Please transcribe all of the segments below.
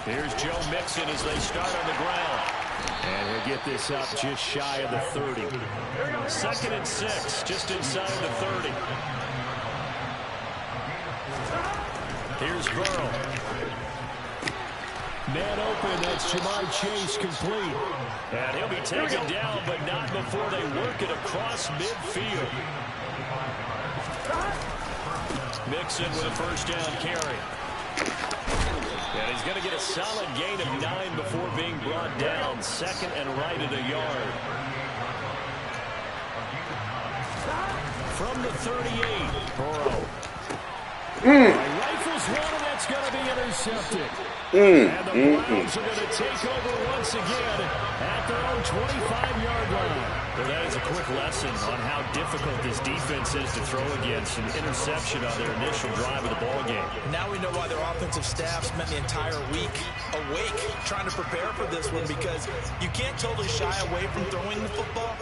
Here's Joe Mixon as they start on the ground. And he'll get this up just shy of the 30. 2nd and 6, just inside the 30. Here's Burrow. Man open, that's Jamar Chase complete. And he'll be taken down, but not before they work it across midfield. Mixon with a first down carry. And he's going to get a solid gain of 9 before being brought down. 2nd and right at a yard. From the 38, Burrow. Rifles one, and that's going to be intercepted. And the Browns are going to take over once again at their own 25-yard line. Well, that is a quick lesson on how difficult this defense is to throw against. An interception on their initial drive of the ball game. Now we know why their offensive staff spent the entire week awake trying to prepare for this one, because you can't totally shy away from throwing the football.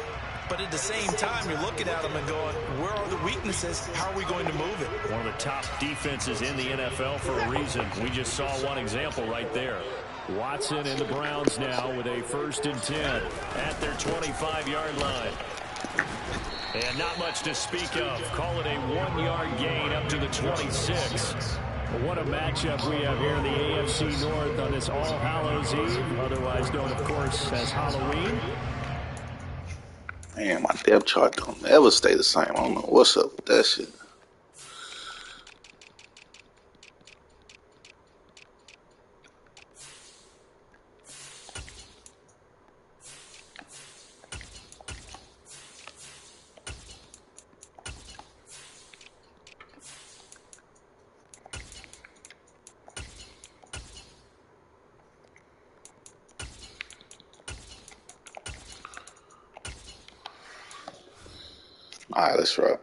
But at the same time, you're looking at them and going, where are the weaknesses? How are we going to move it? One of the top defenses in the NFL for a reason. We just saw one example right there. Watson and the Browns now with a 1st and 10 at their 25-yard line. And not much to speak of. Call it a 1-yard gain up to the 26. What a matchup we have here in the AFC North on this All Hallows Eve, otherwise known, of course, as Halloween. Man, my depth chart don't ever stay the same. I don't know what's up with that shit. All right, let's rock.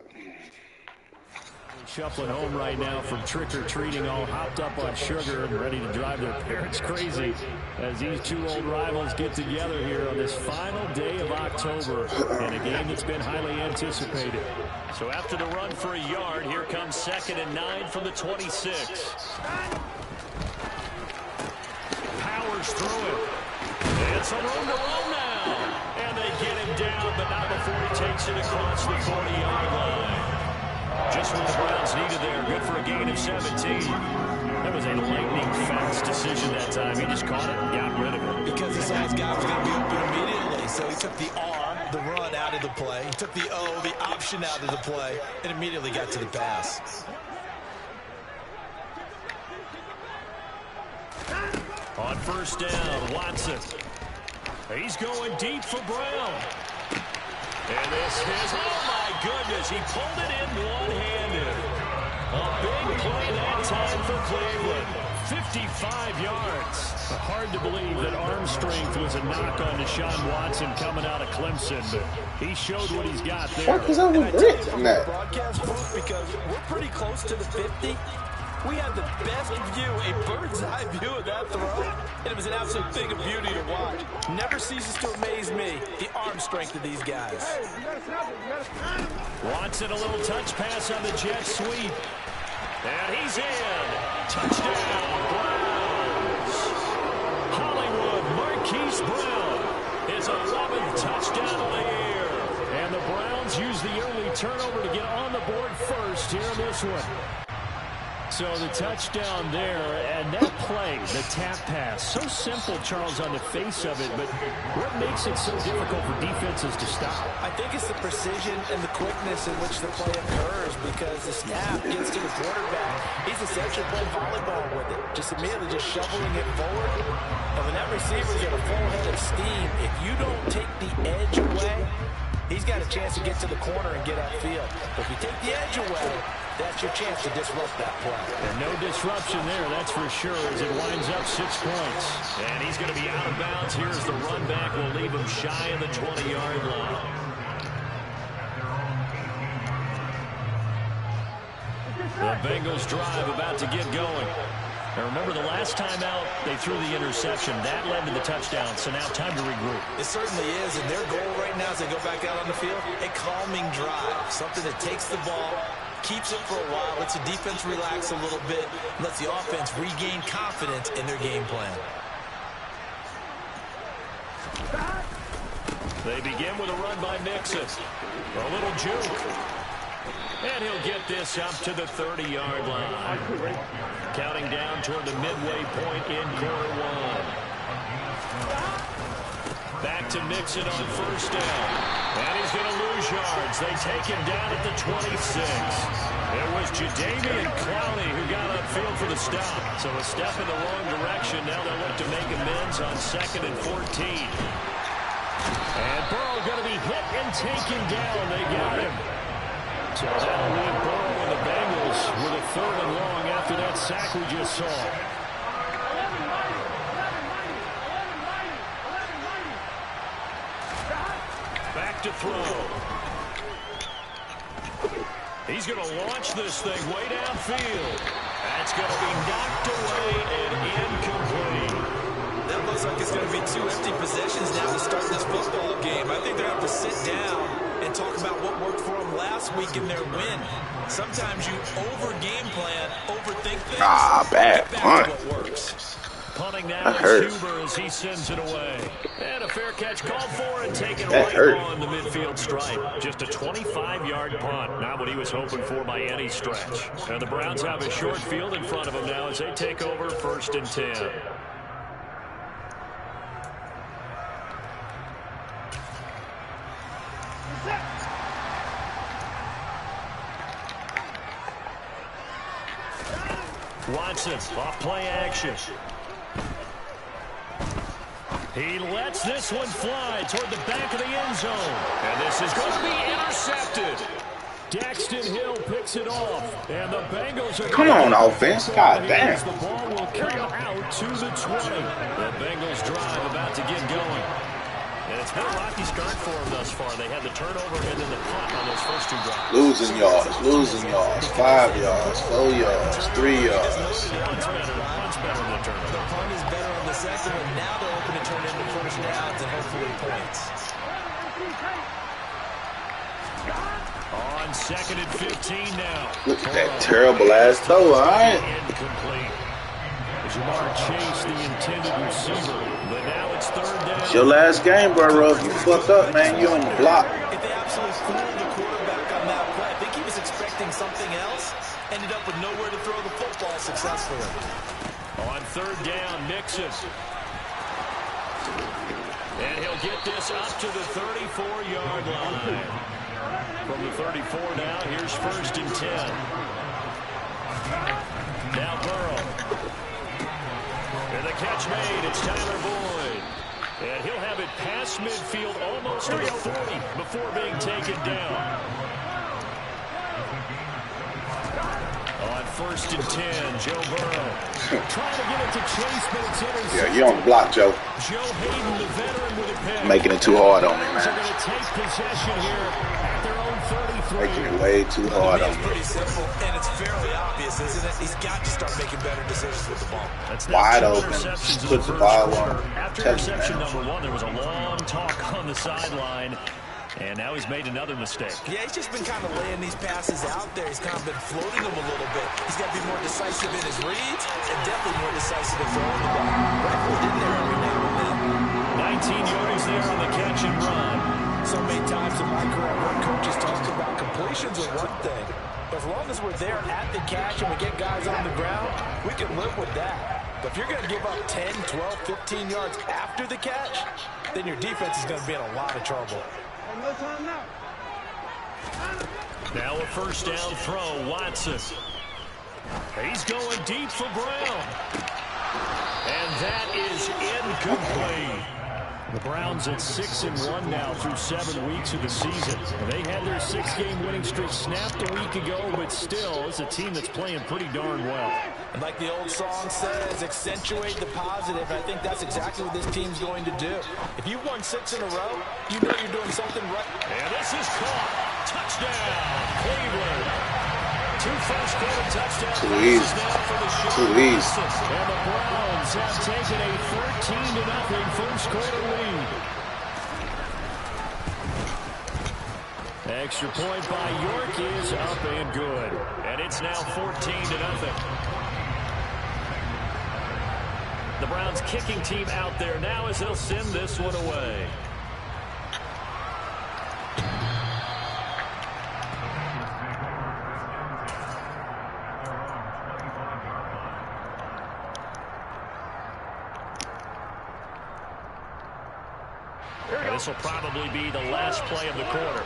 Shuffling home right now from trick-or-treating, all hopped up on sugar and ready to drive their parents crazy as these two old rivals get together here on this final day of October in a game that's been highly anticipated. So after the run for a yard, here comes 2nd and 9 from the 26. Powers through it. And some room to roll now. And they get him down, but not before he takes it across the 40-yard line. Just what the Browns needed there. Good for a gain of 17. That was a lightning-fast decision that time. He just caught it and got rid of it. Because he saw his guy was going to be open immediately. So he took the R, the run, out of the play. He took the O, the option, out of the play, and immediately got to the pass. On 1st down, Watson. He's going deep for Brown. And this is, oh my goodness, he pulled it in one-handed. A big play that time for Cleveland. 55 yards. Hard to believe that arm strength was a knock on Deshaun Watson coming out of Clemson, but he showed what he's got there. Fuck is up with Brits on that? Broadcast booth, because we're pretty close to the 50. We had the best view, a bird's-eye view of that throw, and it was an absolute thing of beauty to watch. Never ceases to amaze me, the arm strength of these guys. Watson, a little touch pass on the jet sweep. And he's in. Touchdown, Browns. Hollywood Marquise Brown, his 11th touchdown of the year. And the Browns use the early turnover to get on the board first here in this one. So the touchdown there, and that play, the tap pass, so simple, Charles, on the face of it, but what makes it so difficult for defenses to stop? I think it's the precision and the quickness in which the play occurs, because the snap gets to the quarterback. He's essentially playing volleyball with it, just immediately just shoveling it forward. And when that receiver's at a full head of steam, if you don't take the edge away, he's got a chance to get to the corner and get upfield. But if you take the edge away, that's your chance to disrupt that play. And no disruption there, that's for sure, as it winds up 6 points. And he's going to be out of bounds here as the run back will leave him shy of the 20-yard line. The Bengals drive about to get going. Now remember, the last time out, they threw the interception. That led to the touchdown, so now time to regroup. It certainly is, and their goal right now as they go back out on the field, a calming drive, something that takes the ball, keeps it for a while, lets the defense relax a little bit, lets the offense regain confidence in their game plan. They begin with a run by Mixon. A little juke. And he'll get this up to the 30-yard line. Counting down toward the midway point in quarter one. Back to Mixon on first down. And he's going to lose yards. They take him down at the 26. It was Jadeveon Clowney who got upfield for the stop. So a step in the wrong direction. Now they'll look to make amends on 2nd and 14. And Burrow going to be hit and taken down. They got him. So that'll leave Burrow and the Bengals with a 3rd and long after that sack we just saw. Back to throw. He's going to launch this thing way downfield. That's going to be knocked away and incomplete. That looks like it's going to be 2 empty possessions now to start this football game. I think they're going to have to sit down and talk about what worked for them last week in their win. Sometimes you over-game plan, overthink things. Bad punt. What works. Punting now is Huber as he sends it away. And a fair catch called for and taken right on the midfield stripe. Just a 25-yard punt. Not what he was hoping for by any stretch. And the Browns have a short field in front of them now as they take over 1st and 10. Watson off play action. He lets this one fly toward the back of the end zone. And this is going to be intercepted. Daxton Hill picks it off. And the Bengals are... Come on, offense. God damn. The ball will come out to the 20. The Bengals drive about to get going. And it's been a rocky start for them thus far. They had the turnover and then the punt on those first 2 drives. Losing yards. 5 yards, 4 yards, 3 yards. Punt's better than the turnover. The punt is better on the second one. Now they're hoping to turn into first downs and hopefully points. On 2nd and 15 now. Look at that terrible ass throw, all right? Incomplete. Jamar Chase, the intended receiver, but now it's 3rd down. It's your last game, bro. If you fuck up, man, you on the block. If they absolutely fooled the quarterback on that play, I think he was expecting something else. Ended up with nowhere to throw the football successfully. On 3rd down, Mixon. And he'll get this up to the 34-yard line. From the 34 now, here's 1st and 10. Now Burrow. And the catch made, it's Tyler Boyd. And he'll have it past midfield almost to the 40 before being taken down. On 1st and 10, Joe Burrow. Trying to get it to Chase, but it's intercepted. Yeah, you're on the block, Joe. Joe Hayden, the veteran, with a pick. Making it too hard on me, They're man. going to take possession here at their own 33. Making it way too hard on It's me. pretty simple, and it's fairly obvious, isn't it? He's got to start making better decisions with the ball. That's now Wide 2 open. interceptions in Put the first ball quarter. on. After Touchdown. interception number 1, there was a long talk on the sideline. And now he's made another mistake. Yeah, he's just been kind of laying these passes out there. He's kind of been floating them a little bit. He's got to be more decisive in his reads and definitely more decisive in throwing the ball. Rifled in there every now and then. 19 yards there on the catch and run. So many times in my career, I've heard coaches talk about completions are one thing. But as long as we're there at the catch and we get guys on the ground, we can live with that. But if you're going to give up 10, 12, 15 yards after the catch, then your defense is going to be in a lot of trouble. Now a 1st down throw, Watson. He's going deep for Brown. And that is incomplete. The Browns at 6-1 now through 7 weeks of the season. They had their 6-game winning streak snapped a week ago, but still, it's a team that's playing pretty darn well. And like the old song says, accentuate the positive. I think that's exactly what this team's going to do. If you've won 6 in a row, you know you're doing something right. And this is caught. Touchdown, Cleveland. 2 first-quarter touchdowns. Too easy. Too easy. And the Browns have taken a 13-0 first-quarter lead. Extra point by York is up and good. And it's now 14-0. The Browns kicking team out there now as they'll send this one away. This will probably be the last play of the quarter.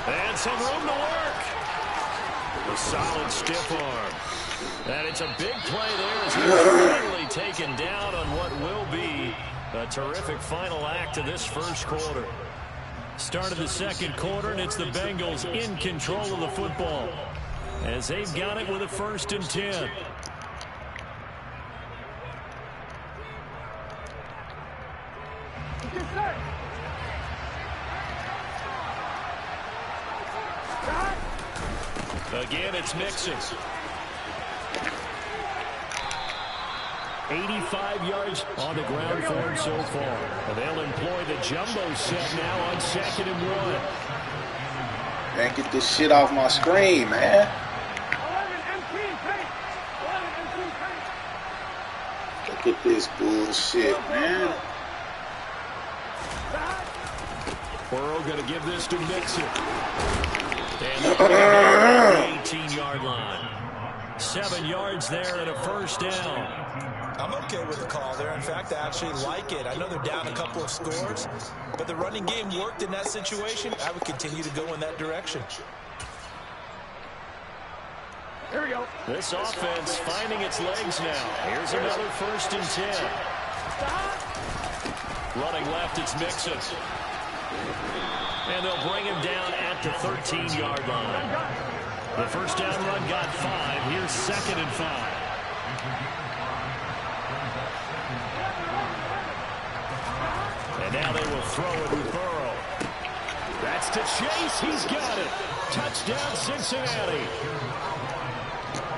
And some room to work. A solid stiff arm. And it's a big play there as he's finally taken down on what will be a terrific final act of this first quarter. Start of the second quarter, and it's the Bengals in control of the football as they've got it with a 1st and 10. Again, it's Mixon. 85 yards on the ground for him so far. They'll employ the jumbo set now on 2nd and 1. Man, get this shit off my screen, man. Look at this bullshit, man. Burrow going to give this to Mixon. And the 18-yard line. 7 yards there and a 1st down. I'm okay with the call there. In fact, I actually like it. I know they're down a couple of scores, but the running game worked in that situation. I would continue to go in that direction. Here we go. This offense finding its legs now. Here's another 1st and 10. Running left, it's Mixon. And they'll bring him down at the 13-yard line. The 1st down run got 5. Here's 2nd and 5. And now they will throw it with Burrow. That's to Chase. He's got it. Touchdown, Cincinnati.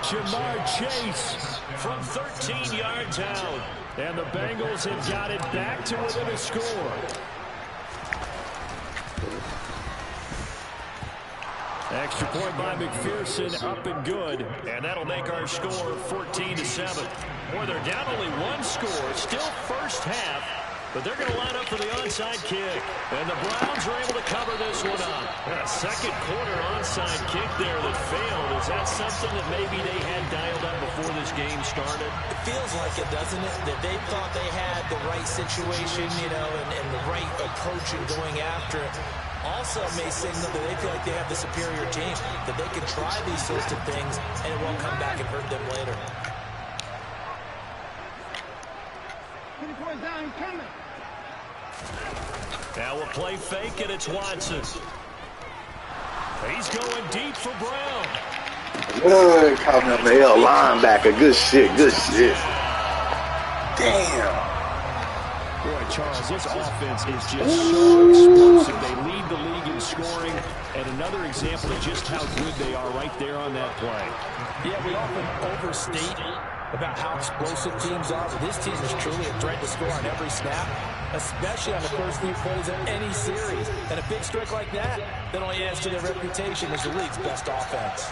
Jamar Chase from 13 yards out. And the Bengals have got it back to within a score. Extra point by McPherson, up and good. And that'll make our score 14-7. Boy, they're down only 1 score. Still first half. But they're going to line up for the onside kick. And the Browns are able to cover this one up. A second quarter onside kick there that failed. Is that something that maybe they had dialed up before this game started? It feels like it, doesn't it? That they thought they had the right situation, you know, and the right approach in going after it. Also may signal that they feel like they have the superior team, that they can try these sorts of things and it won't come back and hurt them later. Now we'll play fake, and it's Watson. He's going deep for Brown. Good, coming up the L linebacker. Good shit, good shit. Damn. Boy, Charles, this offense is just so explosive. They lead the league in scoring, and another example of just how good they are right there on that play. Yeah, we often overstate about how explosive teams are, but this team is truly a threat to score on every snap, especially on the first few plays of any series. And a big strike like that only adds to their reputation as the league's best offense.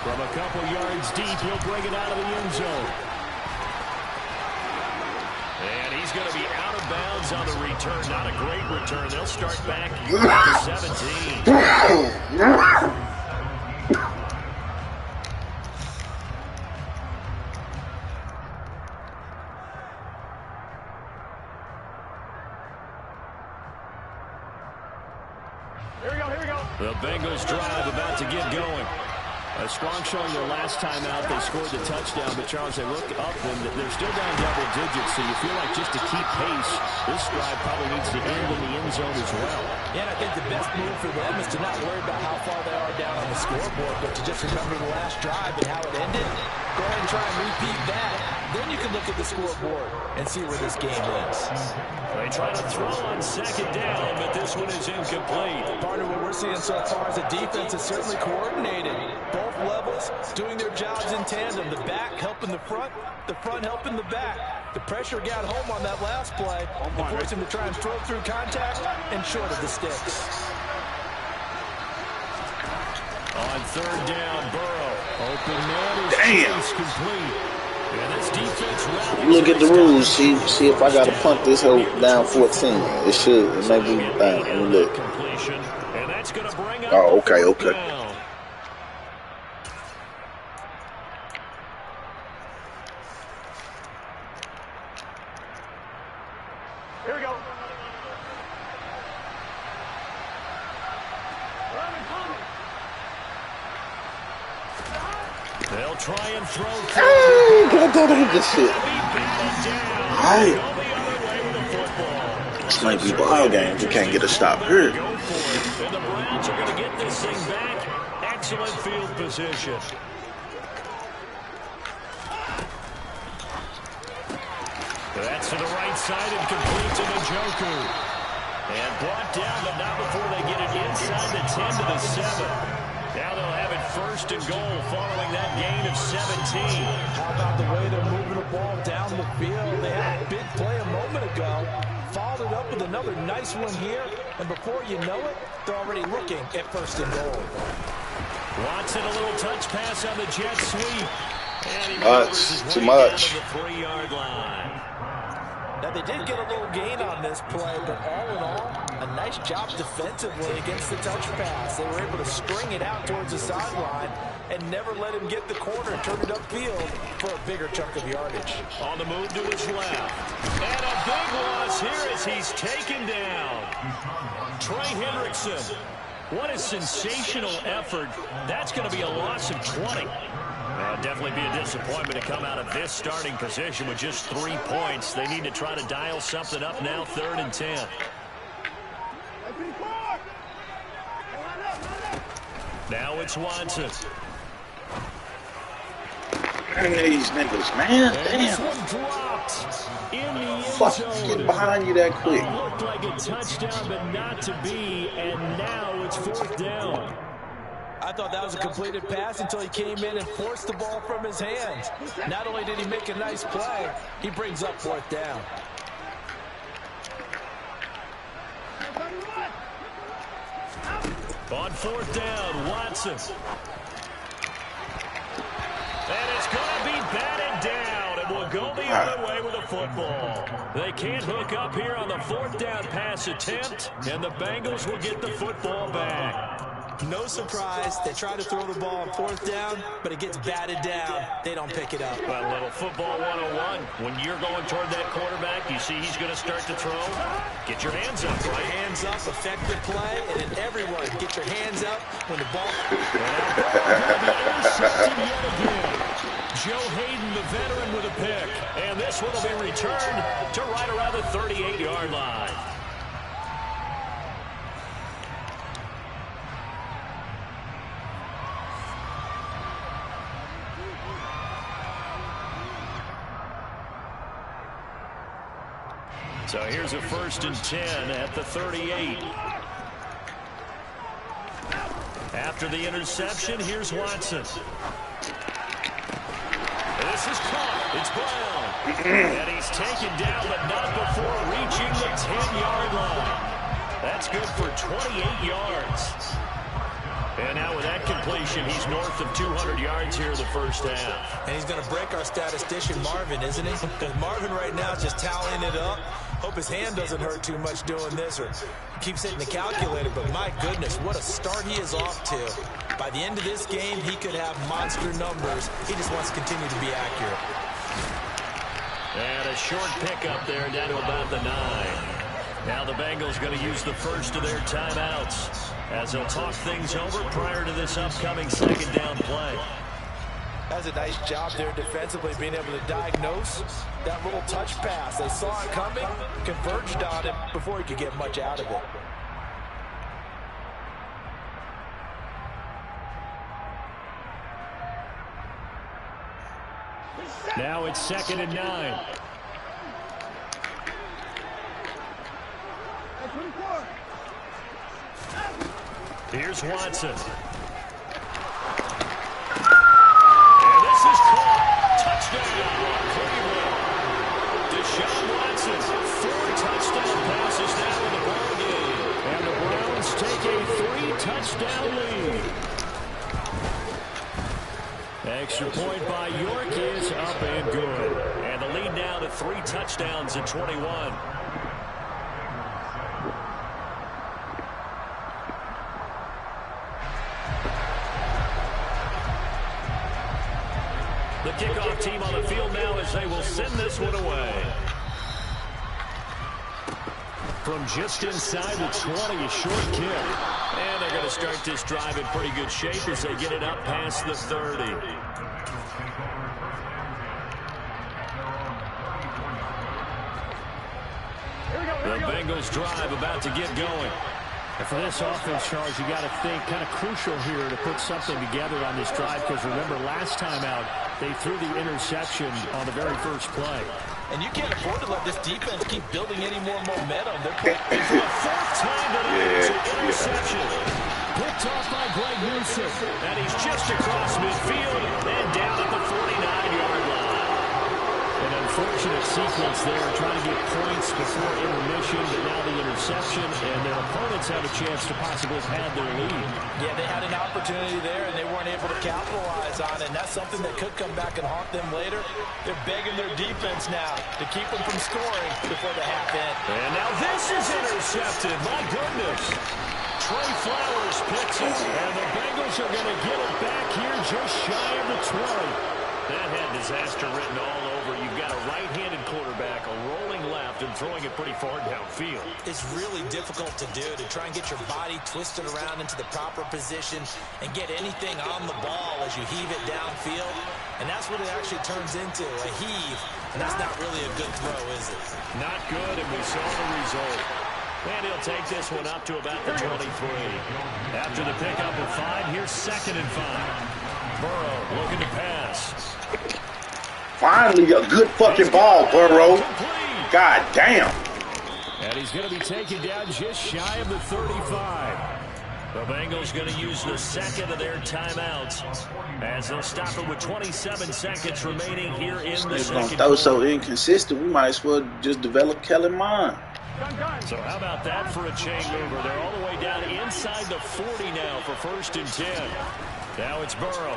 From a couple yards deep, he'll bring it out of the end zone. And he's going to be out of bounds on the return. Not a great return. They'll start back at the 17. The Bengals drive about to get going. A strong showing their last time out. They scored the touchdown, but Charles, they look up and they're still down double digits, so you feel like just to keep pace, this drive probably needs to end in the end zone as well. Yeah, and I think the best move for them is to not worry about how far they are down on the scoreboard, but to just remember the last drive and how it ended. Go ahead and try and repeat that. Then you can look at the scoreboard and see where this game is. They try to throw on second down, but this one is incomplete. incomplete. Partner, what we're seeing so far is the defense is certainly coordinated. Both levels doing their jobs in tandem. The back helping the front helping the back. The pressure got home on that last play. They forced him to try and throw through contact and short of the sticks. On third down, Burrow. Open man is complete. And this defense rallies. Look at the rules. See if I got to punt this whole down 14. It should. It may be. Let me look. And that's going to bring up Oh, okay. down. Here we go. They'll try and throw. Hey, don't hit this shit. Alright. This might be ball game if you can't get a stop here. And the Browns are going to get this thing back. Excellent field position. That's to the right side and complete to Njoku. And brought down, but not before they get it inside the 10 to the 7. Now they'll have it first and goal following that gain of 17. How about the way they're moving the ball down the field? They had a big play a moment ago. Followed it up with another nice one here. And before you know it, they're already looking at first and goal. Watson, a little touch pass on the jet sweep. And he Too much. down to the 3-yard line. Now, they did get a little gain on this play, but all in all, a nice job defensively against the touch pass. They were able to string it out towards the sideline and never let him get the corner and turn it upfield for a bigger chunk of yardage. On the move to his left. And a big loss here as he's taken down. Trey Hendrickson. What a sensational effort. That's going to be a loss of 20. Definitely be a disappointment to come out of this starting position with just 3 points. They need to try to dial something up now, 3rd and 10. Now it's Watson. These niggas, man. And this Damn. one dropped in the end Fuck, zone. get behind you that quick. Looked like a touchdown, but not to be. And now it's 4th down. I thought that was a completed pass until he came in and forced the ball from his hands. Not only did he make a nice play, he brings up 4th down. On 4th down, Watson. And it's going to be batted down, and will go the other way with the football. They can't hook up here on the 4th down pass attempt, and the Bengals will get the football back. No surprise, they try to throw the ball on 4th down, but it gets batted down. They don't pick it up. Well, a little football 101. When you're going toward that quarterback, you see he's going to start to throw. Get your hands up, right? Hands up, effective play, and then everyone get your hands up when the ball... Joe Hayden, the veteran, with a pick. And this one will be returned to right around the 38-yard line. So here's a 1st and 10 at the 38. After the interception, here's Watson. This is caught. It's Brown. And he's taken down, but not before reaching the 10-yard line. That's good for 28 yards. And now with that completion, he's north of 200 yards here in the first half. And he's going to break our statistician, Marvin, isn't he? Because Marvin right now is just tallying it up. Hope his hand doesn't hurt too much doing this or keeps hitting the calculator. But my goodness, what a start he is off to. By the end of this game, he could have monster numbers. He just wants to continue to be accurate. And a short pickup there down to about the 9. Now the Bengals going to use the first of their timeouts as they'll talk things over prior to this upcoming 2nd down play. That's a nice job there defensively, being able to diagnose that little touch pass. They saw it coming, converged on it before he could get much out of it. Now it's 2nd and 9. Here's Watson. And this is caught. Touchdown, Cleveland. Deshaun Watson, 4 touchdown passes now in the ball game. And the Browns take a 3-touchdown lead. Extra point by York is up and good. And the lead now to 3 touchdowns at 21. The kickoff team on the field now as they will send this one away. From just inside the 20, a short kick. And they're going to start this drive in pretty good shape as they get it up past the 30. The Bengals drive about to get going. And for this offense, Charles, you got to think kind of crucial here to put something together on this drive, because remember last time out they threw the interception on the very first play. And you can't afford to let this defense keep building any more momentum. They're playing for the 4th time tonight. Interception. Picked off by Greg Newsome. And he's just across midfield and down at the 49-yard line. An unfortunate sequence there, trying to get points before intermission, but now the interception, and their opponents have a chance to possibly pad their lead. Yeah, they had an opportunity there, and they weren't able to capitalize on it, and that's something that could come back and haunt them later. They're begging their defense now to keep them from scoring before the half end. And now this is intercepted. My goodness. Trey Flowers picks it, and the Bengals are going to get it back here just shy of the 20. That had disaster written all over. You've got a right-handed quarterback, a rolling left, and throwing it pretty far downfield. It's really difficult to do, to try and get your body twisted around into the proper position and get anything on the ball as you heave it downfield. And that's what it actually turns into, a heave. And that's not really a good throw, is it? Not good, and we saw the result. And he'll take this one up to about the 23. After the pickup of 5, here's 2nd and 5. Burrow looking to pass. Finally, a good fucking ball, Burrow. God damn. And he's going to be taken down just shy of the 35. The Bengals going to use the 2nd of their timeouts as they'll stop it with 27 seconds remaining here in the second. They're going to throw so inconsistent, we might as well just develop Kellen Mond. So how about that for a chain mover? They're all the way down inside the 40 now for 1st and 10. Now it's Burrow.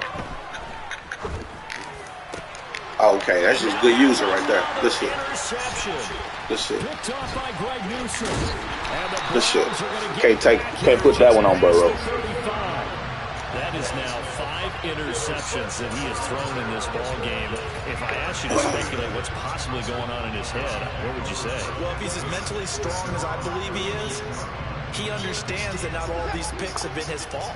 Okay, that's just good user right there. Good shit. Good shit. Picked off by Greg Newsome. Good shit. Can't put that one on Burrow. That is now 5 interceptions that he has thrown in this ball game. If I asked you to speculate what's possibly going on in his head, what would you say? Well, if he's as mentally strong as I believe he is, he understands that not all these picks have been his fault.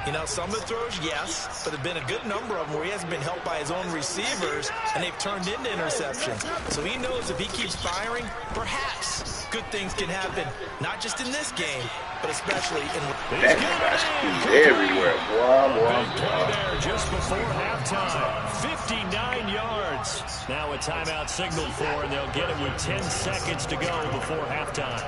You know, some of the throws, yes, but there have been a good number of them where he hasn't been helped by his own receivers, and they've turned into interceptions. So he knows if he keeps firing, perhaps good things can happen, not just in this game, but especially in... That guy's everywhere, Big play there just before halftime. 59 yards. Now a timeout signaled for, and they'll get it with 10 seconds to go before halftime.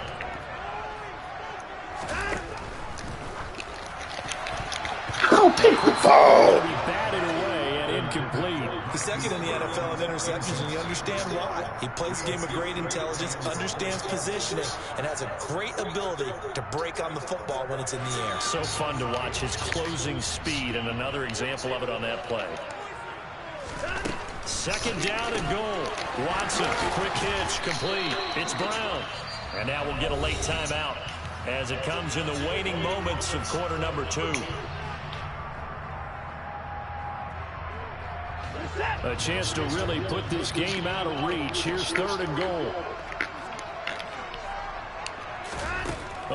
I'll pick the ball. Be batted away and incomplete. He's 2nd in the NFL in interceptions, and you understand why. He plays the game of great intelligence, understands positioning, and has a great ability to break on the football when it's in the air. So fun to watch his closing speed, and another example of it on that play. 2nd down and goal. Watson, quick hitch, complete. It's Brown. And now we'll get a late timeout as it comes in the waning moments of quarter number 2. A chance to really put this game out of reach. Here's 3rd and goal.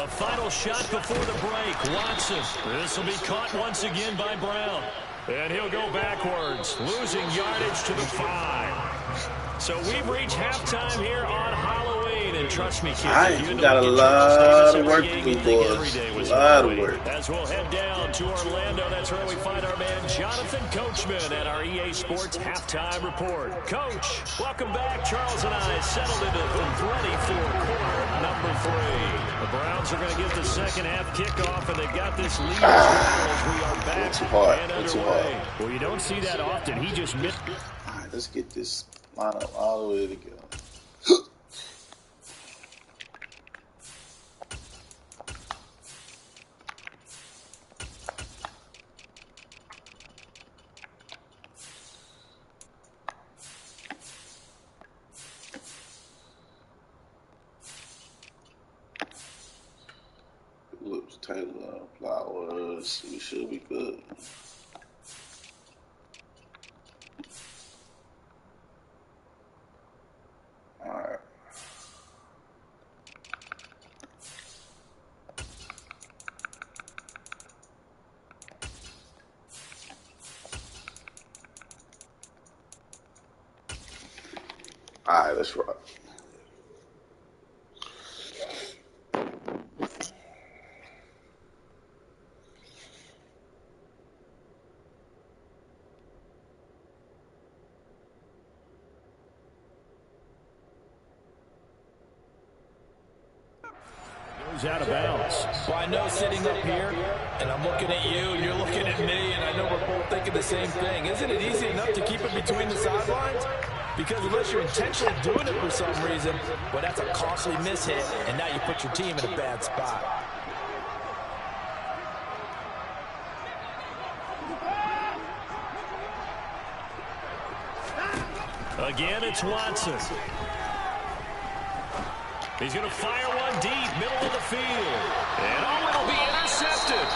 A final shot before the break. Watson. This will be caught once again by Brown. And he'll go backwards, losing yardage to the 5. So we've reached halftime here on Halloween And trust me, kids, Alright, if you we got a don't get lot of Charles work Davis to every do, game, you think every boys. day was A lot of hard. work. As we'll head down to Orlando, that's where we find our man Jonathan Coachman at our EA Sports Halftime Report. Coach, welcome back. Charles and I settled into ready for quarter number 3. The Browns are going to get the second half kickoff, and they've got this lead as we are back Too hard. and Too underway. hard. Well, you don't see that often. He just missed. All right, let's get this lineup all the way together. Phillips, Taylor, Flowers. We should be good. All right. All right, let's rock. Goes out of bounds. Well, I know sitting up here, and I'm looking at you, and you're looking at me, and I know we're both thinking the same thing. Isn't it easy enough to keep it between the sidelines? Because unless you're intentionally doing it for some reason, well, that's a costly mishit, and now you put your team in a bad spot. Again, it's Watson. He's going to fire one deep, middle of the field. And oh, it'll be intercepted.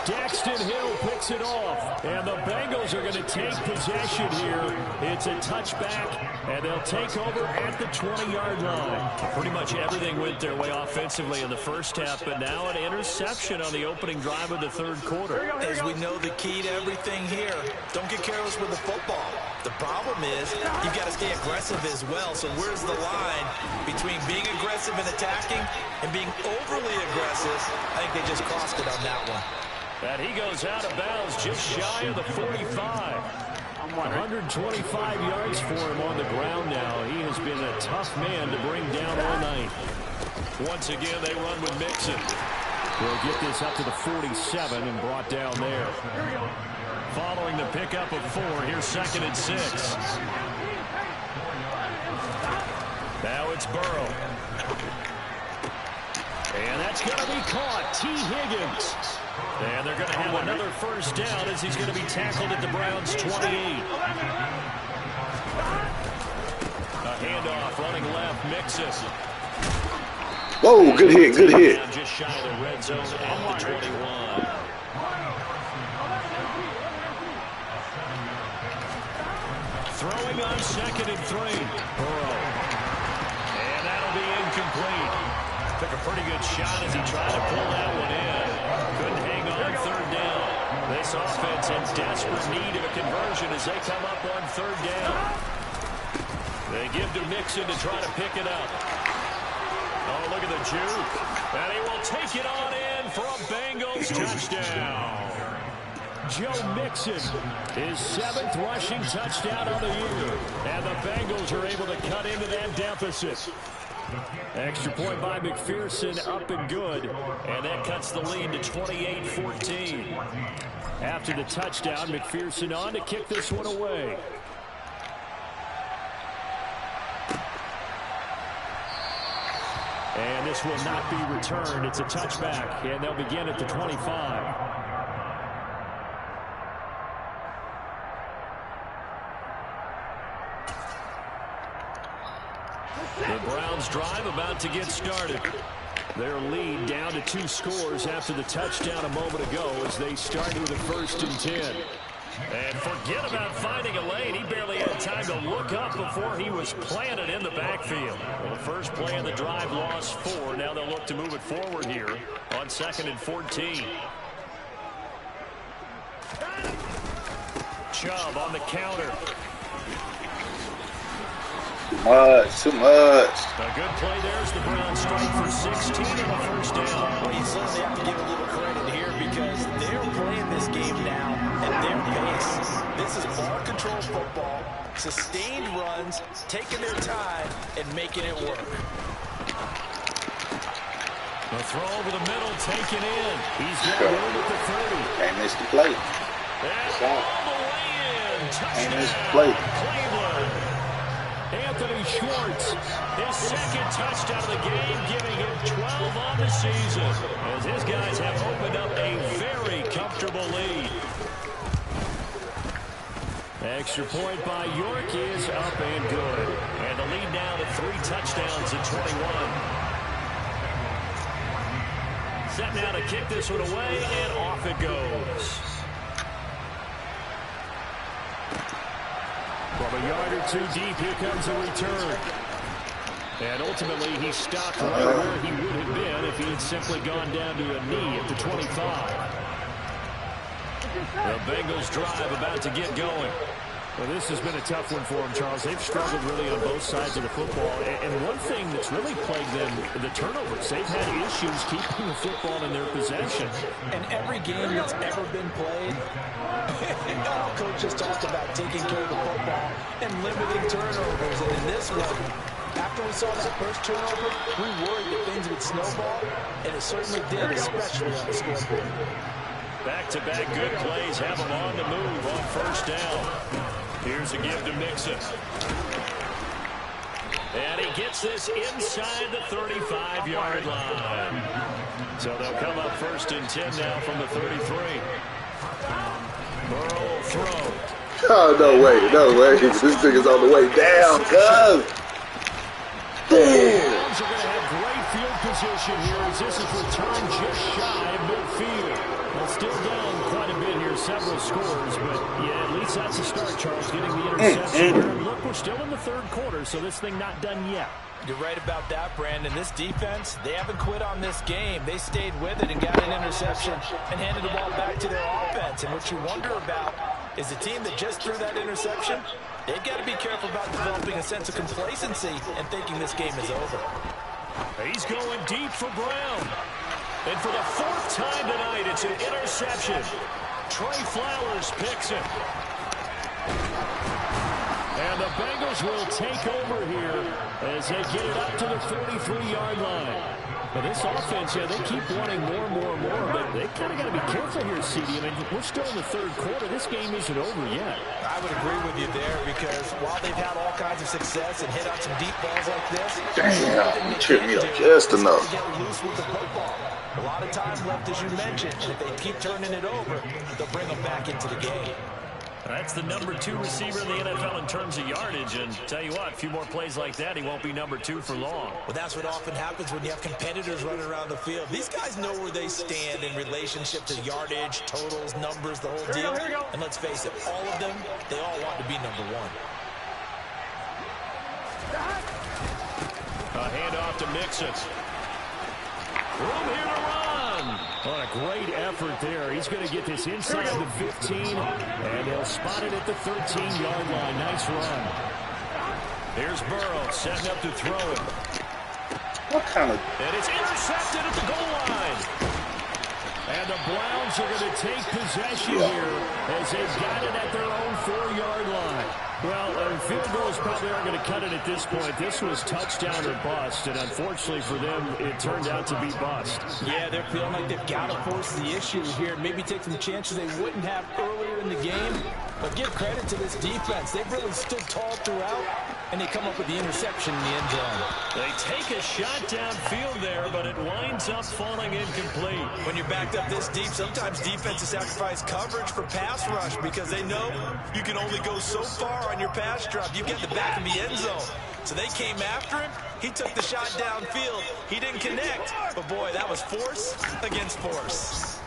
Daxton Hill picks it off, and the Bengals are going to take possession here. It's a touchback, and they'll take over at the 20-yard line. Pretty much everything went their way offensively in the first half, but now an interception on the opening drive of the third quarter. As we know, the key to everything here, don't get careless with the football. The problem is you've got to stay aggressive as well. So where's the line between being aggressive and attacking and being overly aggressive? I think they just crossed it on that one. And he goes out of bounds just shy of the 45. 125 yards for him on the ground now. He has been a tough man to bring down all night. Once again, they run with Mixon. We'll get this up to the 47 and brought down there. Following the pickup of 4, here's 2nd and 6. Now it's Burrow. And that's going to be caught. T. Higgins. And they're going to have another first down as he's going to be tackled at the Browns' 28. A handoff running left, Mixon. Whoa, good hit, good hit. Just shy of the red zone at the 21. Throwing on 2nd and 3. Burrow. And that'll be incomplete. Took a pretty good shot as he tried to pull that one in. Couldn't hang on 3rd down. This offense in desperate need of a conversion as they come up on 3rd down. They give to Mixon to try to pick it up. Oh, look at the juke. And he will take it on in for a Bengals touchdown. Joe Mixon, his 7th rushing touchdown of the year. And the Bengals are able to cut into that deficit. Extra point by McPherson, up and good. And that cuts the lead to 28-14. After the touchdown, McPherson on to kick this one away. And this will not be returned. It's a touchback, and they'll begin at the 25. The Browns drive about to get started. Their lead down to 2 scores after the touchdown a moment ago as they start with a 1st and 10. And forget about finding a lane. He barely had time to look up before he was planted in the backfield. Well, the first play of the drive lost 4. Now they'll look to move it forward here on 2nd and 14. Chubb on the counter. Too much. A good play there as the Browns strike for 16 and a first down. Well, you certainly have to give a little credit here because they're playing this game now at their pace. This is ball control football, sustained runs, taking their time, and making it work. The throw over the middle, taken in. He's got room at the 30. Can't miss the play. And all the way in. Can't miss the Touchdown, play. Cleveland. Anthony Schwartz, his second touchdown of the game, giving him 12 on the season, as his guys have opened up a very comfortable lead. Extra point by York is up and good. And the lead now to 3 touchdowns at 21. Set now to kick this one away, and off it goes. From a yard or 2 deep, here comes a return. And ultimately, he stopped right where he would have been if he had simply gone down to a knee at the 25. The Bengals drive about to get going. Well, this has been a tough one for them, Charles. They've struggled really on both sides of the football. And one thing that's really plagued them, the turnovers. They've had issues keeping the football in their possession. And every game that's ever been played, our coaches talked about taking care of the football and limiting turnovers. And in this one, after we saw that first turnover, we worried that things would snowball, and it certainly did, especially on the scoreboard. Back-to-back good plays have them on the move on first down. Here's a give to Mixon. And he gets this inside the 35-yard line. So they'll come up first and 10 now from the 33. Burrow will throw. Oh, no way. No way. This nigga's on the way down, cuz. The Browns are going to have great field position here as this is returned just shy of midfield. Well, still down quite a bit here, several scores, but yeah, at least that's a start, Charles, getting the interception here. And look, we're still in the third quarter, so this thing not done yet. You're right about that, Brandon. This defense, they haven't quit on this game. They stayed with it and got an interception and handed the ball back to their offense. And what you wonder about is the team that just threw that interception, they've got to be careful about developing a sense of complacency and thinking this game is over. He's going deep for Brown. And for the 4th time tonight, it's an interception. Trey Flowers picks it. And the Bengals will take over here as they get it up to the 33-yard line. But this offense, yeah, they keep wanting more and more and more, but they kind of got to be careful here, CD. I mean, we're still in the third quarter. This game isn't over yet. I would agree with you there because while they've had all kinds of success and hit out some deep balls like this, damn, you tripped me up just enough. Get loose with the football. A lot of time left, as you mentioned, and if they keep turning it over, they'll bring them back into the game. That's the number 2 receiver in the NFL in terms of yardage, and tell you what, a few more plays like that, he won't be number 2 for long. Well, that's what often happens when you have competitors running around the field. These guys know where they stand in relationship to yardage, totals, numbers, the whole deal. Here we go. And let's face it, all of them, they all want to be number 1. A handoff to Mixon. Room here to run. Oh, a great effort there. He's going to get this inside the 15, and he'll spot it at the 13-yard line. Nice run. Here's Burrow setting up to throw it. What kind of... And it's intercepted at the goal line. And the Browns are going to take possession here as they've got it at their own 4-yard line. Well, field goals probably aren't going to cut it at this point. This was touchdown or bust, and unfortunately for them, it turned out to be bust. Yeah, they're feeling like they've got to force the issue here, maybe take some chances they wouldn't have earlier in the game. But give credit to this defense. They've really stood tall throughout, and they come up with the interception in the end zone. They take a shot downfield there, but it winds up falling incomplete. When you're backed up this deep, sometimes defenses sacrifice coverage for pass rush because they know you can only go so far on your pass drop. You get the back of the end zone. So they came after him. He took the shot downfield. He didn't connect. But, boy, that was force against force.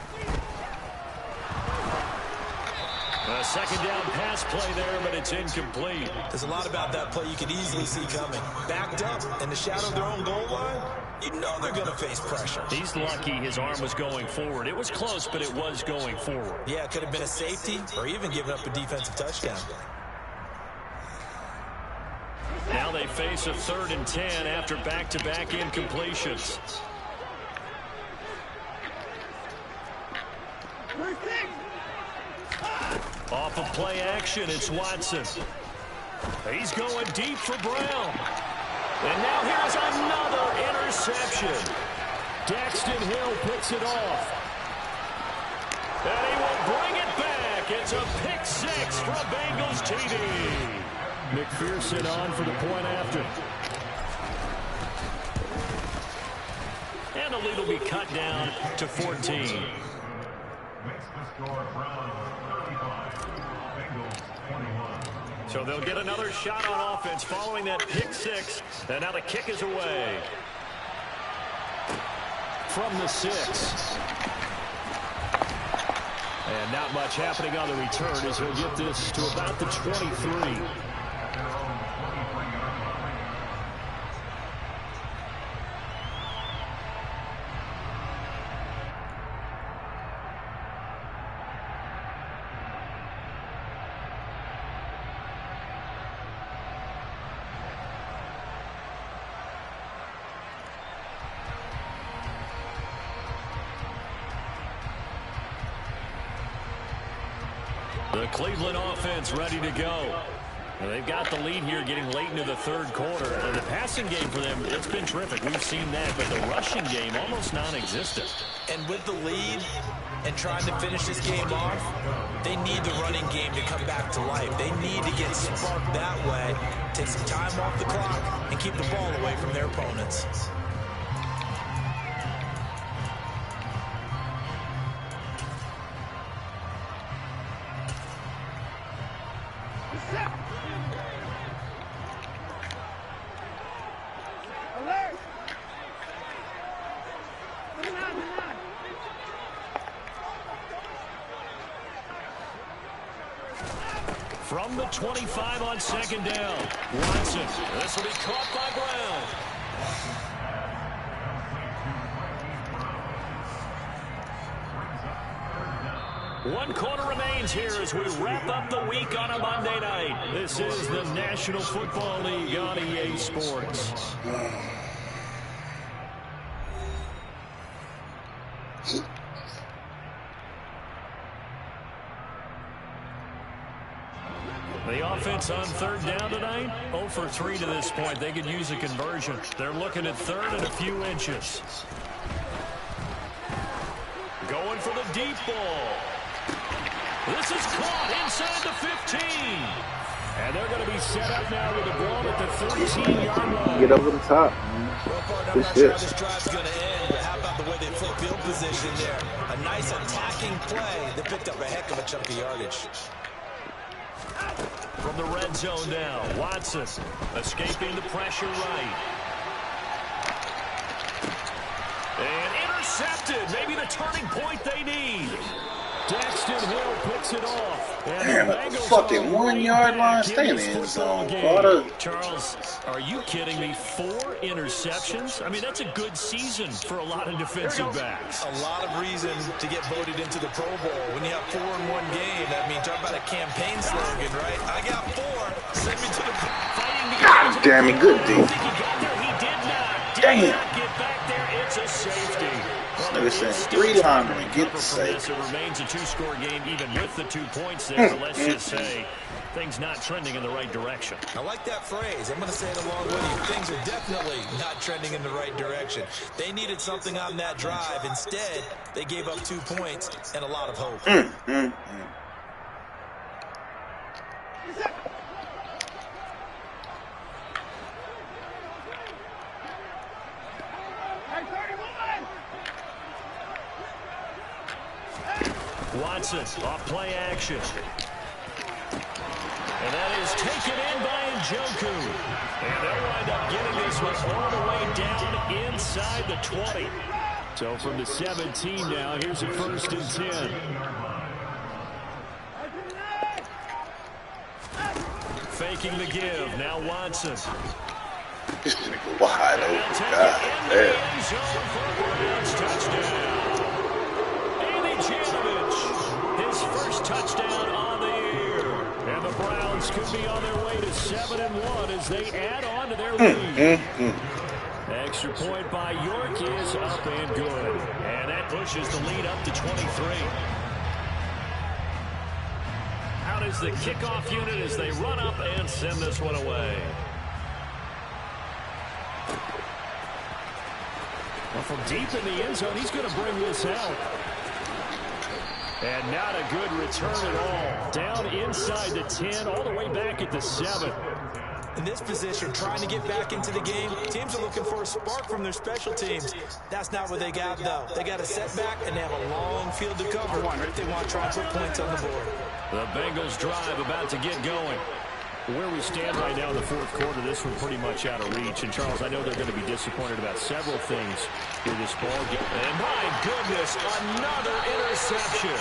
A second down pass play there, but it's incomplete. There's a lot about that play you could easily see coming. Backed up in the shadow of their own goal line, you know they're going to face pressure. He's lucky his arm was going forward. It was close, but it was going forward. Yeah, it could have been a safety or even given up a defensive touchdown. Now Now they face a 3rd and 10 after back-to-back incompletions. Off of play action, it's Watson. He's going deep for Brown. And now here's another interception. Daxton Hill picks it off. And he will bring it back. It's a pick 6 from Bengals TD. McPherson on for the point after. And the lead will be cut down to 14. So they'll get another shot on offense following that pick 6. And now the kick is away. From the 6. And not much happening on the return as he'll get this to about the 23. The Cleveland offense ready to go. Well, they've got the lead here getting late into the 3rd quarter. And the passing game for them, it's been terrific. We've seen that, but the rushing game almost non-existent. And with the lead and trying to finish this game off, they need the running game to come back to life. They need to get sparked that way, take some time off the clock, and keep the ball away from their opponents. From the 25 on 2nd down. Watson. This will be caught by Brown. 1 quarter remains here as we wrap up the week on a Monday night. This is the National Football League on EA Sports. The offense on 3rd down tonight, 0 for 3 to this point. They could use a conversion. They're looking at 3rd and a few inches. Going for the deep ball. This is caught inside the 15. And they're going to be set up now with the ball at the 13-yard line. Get over the top, man. I'm not sure how this drive's going to end, but how about the way they flip field position there? A nice attacking play that picked up a heck of a chunk of yardage. From the red zone now, Watson escaping the pressure right. And intercepted. Maybe the turning point they need. Daxton Hill picks it off. Damn, at the fucking 1-yard line, stay in the end zone. Charles, are you kidding me? 4 interceptions? I mean, that's a good season for a lot of defensive backs. A lot of reason to get voted into the Pro Bowl. When you have 4 in one game, I mean, talk about a campaign slogan, right? I got 4. Send me to the fighting. God damn it, good D. He got there. He did not. Did not get back there. It's a safety. They're saying 3 linemen get the safety. It remains a 2-score game even with the 2 points there. So let's just say things not trending in the right direction. I like that phrase. I'm going to say it along with you. Things are definitely not trending in the right direction. They needed something on that drive. Instead, they gave up 2 points and a lot of hope. Watson off play action. And that is taken in by Njoku. And they'll wind up getting this one all the way down inside the 20. So from the 17 now, here's a 1st and 10. Faking the give. Now Watson. He's going to go wide open. God damn. Touchdown. His first touchdown on the year. And the Browns could be on their way to 7-1 as they add on to their lead. Extra point by York is up and good. And that pushes the lead up to 23. Out is the kickoff unit as they run up and send this one away. Well, from deep in the end zone, he's going to bring this out. And not a good return at all. Down inside the 10, all the way back at the 7. In this position, trying to get back into the game, teams are looking for a spark from their special teams. That's not what they got, though. They got a setback, and they have a long field to cover if they want to try and put points on the board. The Bengals drive about to get going. Where we stand right now in the fourth quarter, this one pretty much out of reach. And, Charles, I know they're going to be disappointed about several things in this ball game. And, my goodness, another interception.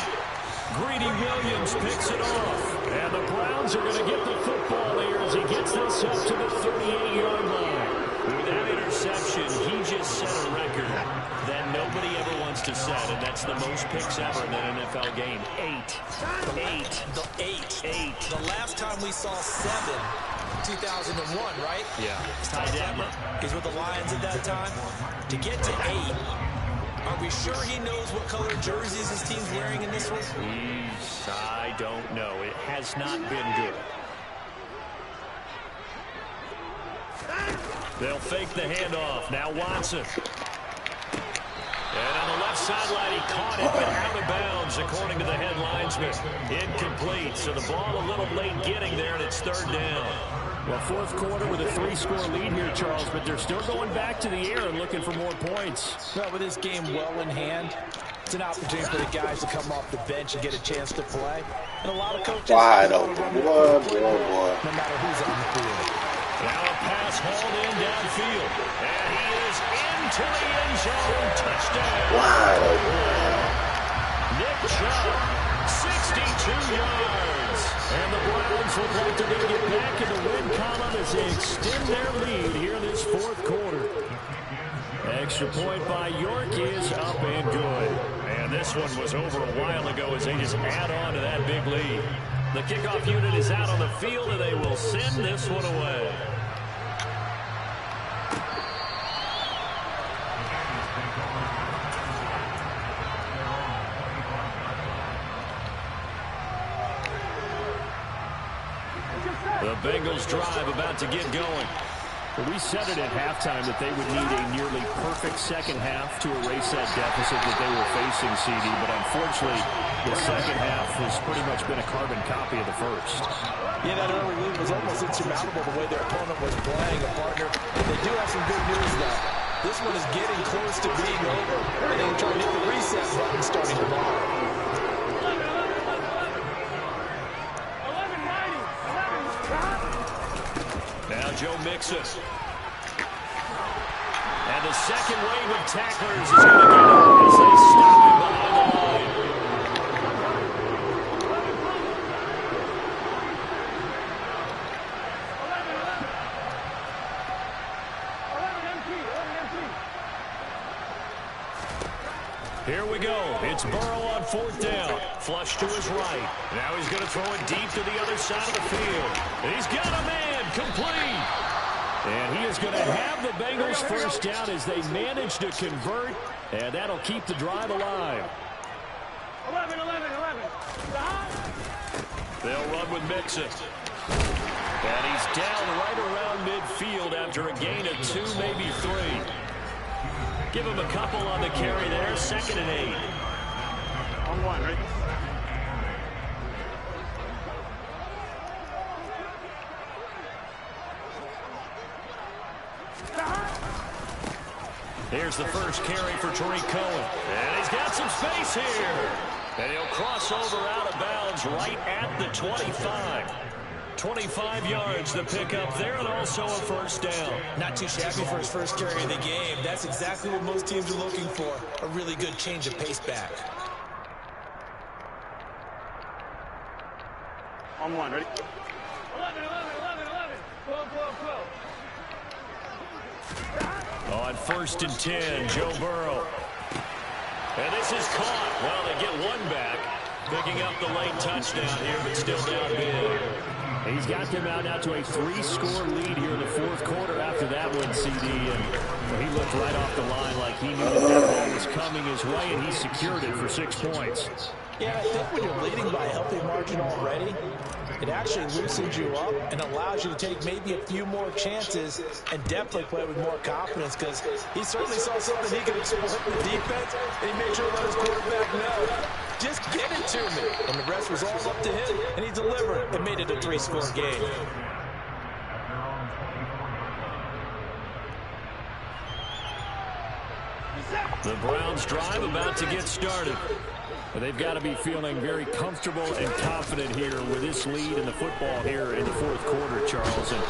Greedy Williams picks it off. And the Browns are going to get the football here as he gets this up to the 38-yard line. With that interception, he just set a record that nobody ever wants to set, and that's the most picks ever in an NFL game. 8. The last time we saw 7, 2001, right? Yeah. Ty Detmer. He's with the Lions at that time. To get to 8, are we sure he knows what color jerseys his team's wearing in this one? I don't know. It has not been good. They'll fake the handoff. Now Watson. And on the left sideline, he caught it, but out of bounds, according to the head linesman. Incomplete, so the ball a little late getting there, and it's third down. Well, fourth quarter with a 3-score lead here, Charles, but they're still going back to the air and looking for more points. Well, with this game well in hand, it's an opportunity for the guys to come off the bench and get a chance to play. And a lot of coaches wide open. Boy. No matter who's on the field. Now a pass hauled in downfield. And he is into the end zone. Touchdown. Wide open. Nick Chubb, 62 yards. And the Browns look like they're going to get back in the win column as they extend their lead here in this fourth quarter. Extra point by York is up and good. And this one was over a while ago as they just add on to that big lead. The kickoff unit is out on the field, and they will send this one away. The Bengals drive about to get going. Well, we said it at halftime that they would need a nearly perfect second half to erase that deficit that they were facing, CD. But unfortunately, the second half has pretty much been a carbon copy of the first. Yeah, that early lead was almost insurmountable the way their opponent was playing a partner. They do have some good news, though. This one is getting close to being over. And they're trying to hit the reset button starting tomorrow. Now Joe Mixon. And the second wave of tacklers is going to get him as they stop him behind the line. Here we go. It's Burrow on fourth down. Flush to his right. Now he's going to throw it deep to the other side of the field. And he's got a man. Complete. And he is going to have the Bengals first down as they manage to convert. And that'll keep the drive alive. 11. They'll run with Mixon. And he's down right around midfield after a gain of 2, maybe 3. Give him a couple on the carry there. 2nd and 8. On 1, right? Here's the first carry for Tariq Cohen. And he's got some space here. And he'll cross over out of bounds right at the 25. 25 yards the pickup there, and also a first down. Not too shabby for his first carry of the game. That's exactly what most teams are looking for. A really good change of pace back. On 1, ready? 11. 12. On 1st and 10, Joe Burrow. And this is caught. Well, they get one back. Picking up the late touchdown here, but still down big. He's got them out now to a 3-score lead here in the fourth quarter after that one, CD. And he looked right off the line like he knew that ball was coming his way, and he secured it for 6 points. Yeah, I think when you're leading by a healthy margin already, it actually loosens you up and allows you to take maybe a few more chances and definitely play with more confidence, because he certainly saw something he could exploit in the defense, and he made sure to let his quarterback know, just get it to me. And the rest was all up to him, and he delivered and made it a 3-score game. The Browns drive about to get started. They've got to be feeling very comfortable and confident here with this lead in the football here in the fourth quarter, Charles. And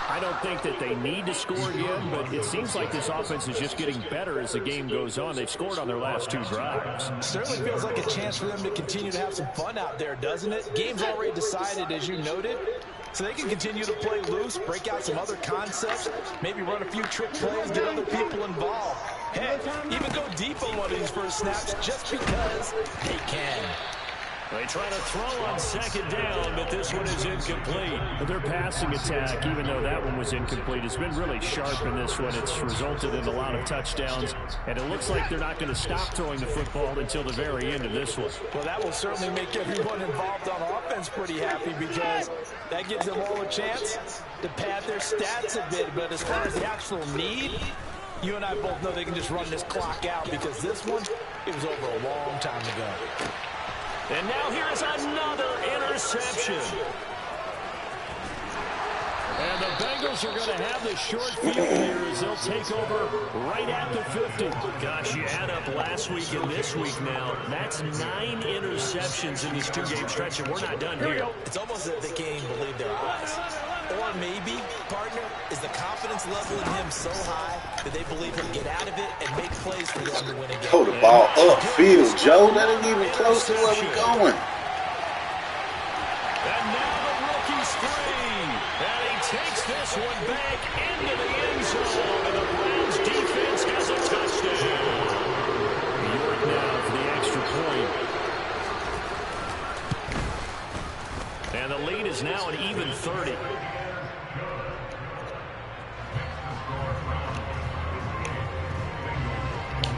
I don't think that they need to score again, but it seems like this offense is just getting better as the game goes on. They've scored on their last 2 drives. Certainly feels like a chance for them to continue to have some fun out there, doesn't it? Game's already decided, as you noted. So they can continue to play loose, break out some other concepts, maybe run a few trick plays, get other people involved. Heck, even go deep on one of these first snaps just because they can. They try to throw on second down, but this one is incomplete. Their passing attack, even though that one was incomplete, has been really sharp in this one. It's resulted in a lot of touchdowns, and it looks like they're not going to stop throwing the football until the very end of this one. Well, that will certainly make everyone involved on offense pretty happy, because that gives them all a chance to pad their stats a bit. But as far as the actual need, you and I both know they can just run this clock out, because this one, it was over a long time ago. And now here's another interception. And the Bengals are going to have the short field here as they'll take over right at the 50. Gosh, you add up last week and this week now. That's 9 interceptions in this 2-game stretch, and we're not done here. It's almost as if they can't even believe their eyes. Or maybe, partner, is the confidence level in him so high that they believe he'll get out of it and make plays for them to win a game. Throw the ball upfield, Joe. That ain't even close to where we're going. And now the rookie's free. And he takes this one back into the end zone. And the Browns defense has a touchdown. York now for the extra point. And the lead is now an even 30.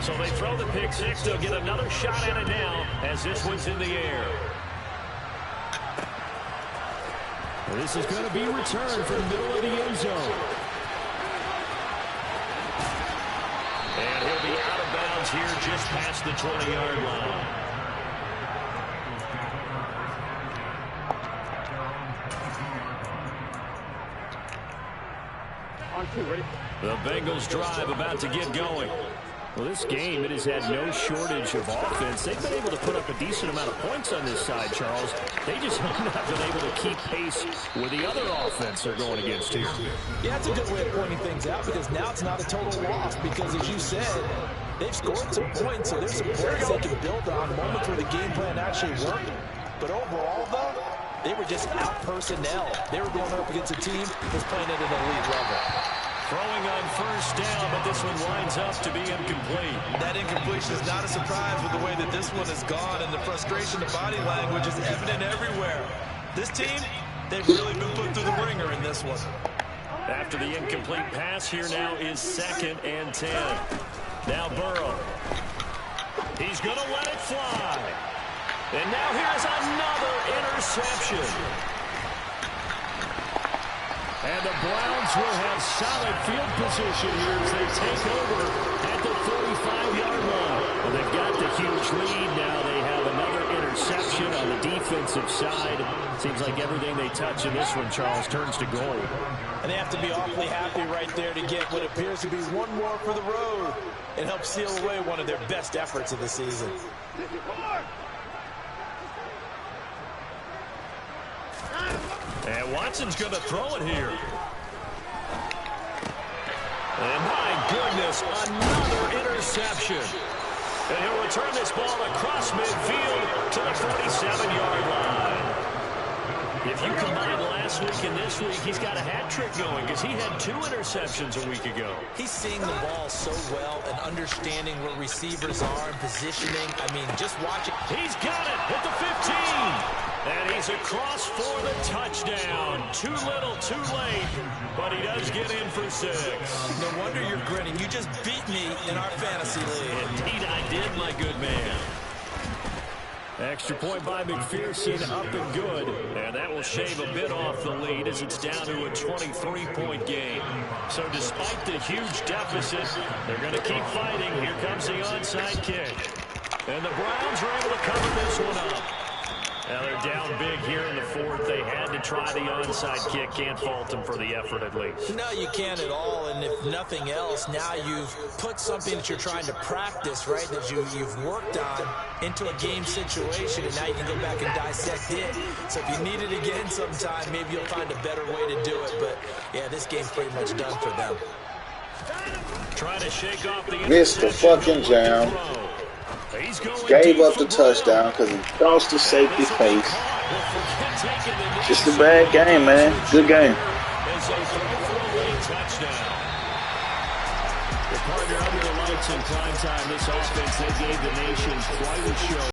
So they throw the pick six. They'll get another shot at it now as this one's in the air. Well, this is going to be returned from the middle of the end zone. And he'll be out of bounds here just past the 20-yard line. On 2, ready? The Bengals drive about to get going. Well, this game, it has had no shortage of offense. They've been able to put up a decent amount of points on this side, Charles. They just have not been able to keep pace with the other offense they're going against here. Yeah, that's a good way of pointing things out, because now it's not a total loss, because as you said, they've scored some points, so there's some plays they can build on, moments where the game plan actually worked. But overall, though, they were just out personnel. They were going up against a team that's playing at an elite level. Throwing on first down, but this one winds up to be incomplete. That incompletion is not a surprise with the way that this one has gone, and the frustration, the body language is evident everywhere. This team, they've really been put through the ringer in this one. After the incomplete pass, here now is 2nd and 10. Now Burrow. He's going to let it fly. And now here's another interception. And the Browns will have solid field position here as they take over at the 45-yard line. Well, they've got the huge lead now. They have another interception on the defensive side. Seems like everything they touch in this one, Charles, turns to gold. And they have to be awfully happy right there to get what appears to be one more for the road and help seal away one of their best efforts of the season. And Watson's going to throw it here. And my goodness, another interception. And he'll return this ball across midfield to the 47-yard line. If you combine last last week and this week, he's got a hat trick going because he had 2 interceptions a week ago. He's seeing the ball so well and understanding where receivers are and positioning. I mean, just watch it. He's got it at the 15. And he's across for the touchdown. Too little, too late. But he does get in for 6. No wonder you're grinning. You just beat me in our fantasy league. Indeed I did, my good man. Extra point by McPherson, up and good. And that will shave a bit off the lead as it's down to a 23-point game. So despite the huge deficit, they're going to keep fighting. Here comes the onside kick. And the Browns are able to cover this one up. Now they're down big here in the 4th. They had to try the onside kick. Can't fault them for the effort at least. No, you can't at all. And if nothing else, now you've put something that you're trying to practice, right, that you've worked on into a game situation, and now you can go back and dissect it. So if you need it again sometime, maybe you'll find a better way to do it. But, yeah, this game's pretty much done for them. Trying to shake off the Missed the fucking jam. Gave up the touchdown because he crossed the safety face. Just a bad game, man. Good game. Partner under the lights in prime time, this offense, they gave the nation quite a show.